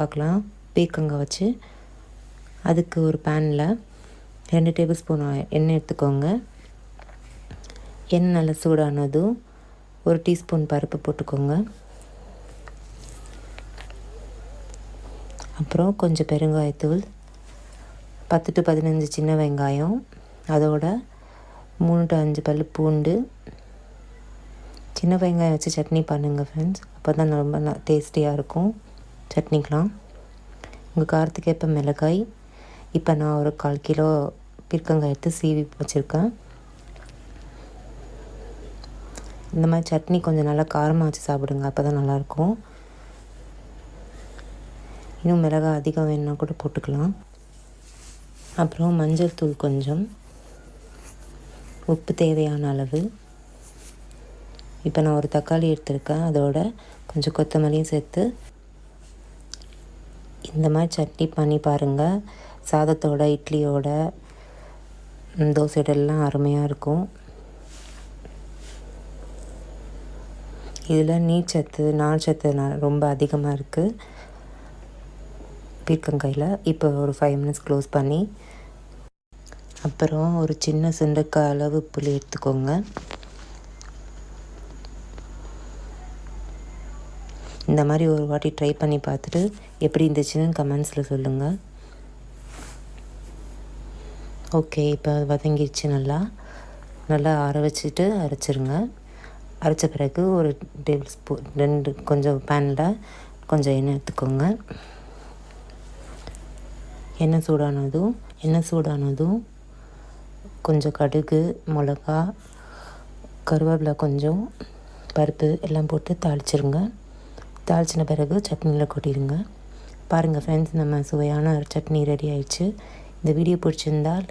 பார்க்கலாம். பீர்க்கங்காய் வச்சு அதுக்கு ஒரு பேனில் 2 டேபிள் ஸ்பூன் எண்ணெய் எடுத்துக்கோங்க. எண்ணெய் நல்லா சூடானதும் 1 டீஸ்பூன் பருப்பு போட்டுக்கோங்க. அப்புறம் கொஞ்சம் பெருங்காயத்தூள், 10 to 15 சின்ன வெங்காயம், அதோட 3 to 5 பல் பூண்டு. சின்ன வெங்காயம் வச்சு சட்னி பண்ணுங்கள் ஃப்ரெண்ட்ஸ், அப்போ தான் ரொம்ப டேஸ்டியாக இருக்கும் சட்னிக்கெலாம். உங்கள் காரத்துக்கு ஏற்ப மிளகாய். இப்போ நான் ஒரு 1/4 கிலோ பீர்க்கங்காய் எடுத்து சீவி வச்சுருக்கேன். இந்த மாதிரி சட்னி கொஞ்சம் நல்லா காரமாக வச்சு சாப்பிடுங்க, அப்போ தான் நல்லாயிருக்கும். இன்னும் மிளகாய் அதிகம் வேணுன்னா கூட போட்டுக்கலாம். அப்புறம் மஞ்சள் தூள் கொஞ்சம், உப்பு தேவையான அளவு. இப்போ நான் ஒரு தக்காளி எடுத்துருக்கேன், அதோட கொஞ்சம் கொத்தமல்லியும் சேர்த்து இந்த மாதிரி சட்னி பண்ணி பாருங்கள். சாதத்தோட, இட்லியோட, தோசையோடலாம் அருமையாக இருக்கும். இதில் நீர்ச்சத்து, நார்ச்சத்து ரொம்ப அதிகமாக இருக்குது பீர்க்கங்காயில். இப்போ ஒரு 5 minutes க்ளோஸ் பண்ணி, அப்புறம் ஒரு சின்ன சுண்டைக்காய் அளவு புளி எடுத்துக்கோங்க. இந்த மாதிரி ஒரு வாட்டி ட்ரை பண்ணி பார்த்துட்டு எப்படி இருந்துச்சுன்னு கமெண்ட்ஸில் சொல்லுங்கள். ஓகே, இப்போ வதங்கிடுச்சு. நல்லா ஆற வச்சுட்டு அரைச்சிருங்க. அரைச்ச பிறகு ஒரு டேபிள் ஸ்பூன் 2 கொஞ்சம் பேனில் கொஞ்சம் எண்ணெய் எடுத்துக்கோங்க. எண்ணெய் சூடானதும் கொஞ்சம் கடுகு, மிளகா, கருவேப்பிலை, கொஞ்சம் பருப்பு எல்லாம் போட்டு தாளிச்சிருங்க. தாளிச்சின பிறகு சட்னியில் கொட்டிடுங்க. பாருங்கள் ஃப்ரெண்ட்ஸ், நம்ம சுவையான சட்னி ரெடி ஆயிடுச்சு. இந்த வீடியோ பிடிச்சிருந்தால்